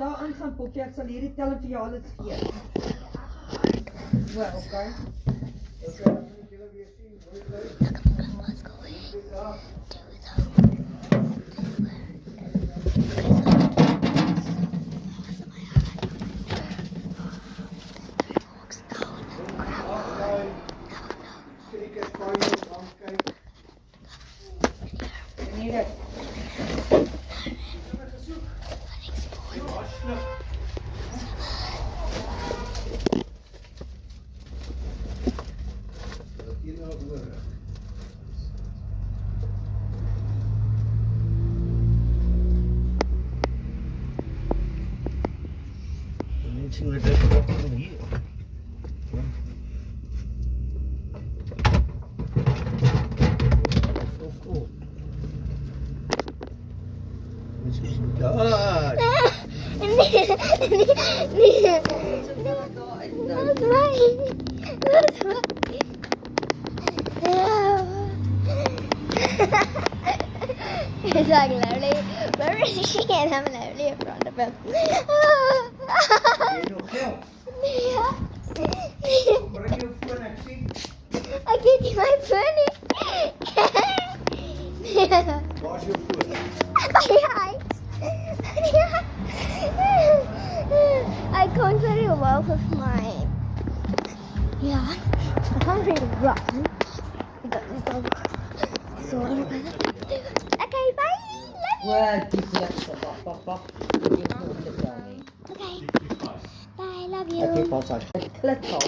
daar aan gaan Pokkie, ek sal hierdie tel vir jou alles gee. Well, okay. Mensen met dat wat hier. God. Nee. That's right. That's right. It's like lovely. Where is she? And I'm lovely in front of him. Yeah. Bring your phone, ek sien. I gave you my phone. Waar's jou foon? I can't very well with mine. Yeah, I can't really run. So I'm gonna do it. Okay, bye. Love you. Well, die plekse, wag. Jy moet dit dan nie. Okay. Bye, love you. Okay, pas uit. Klik al.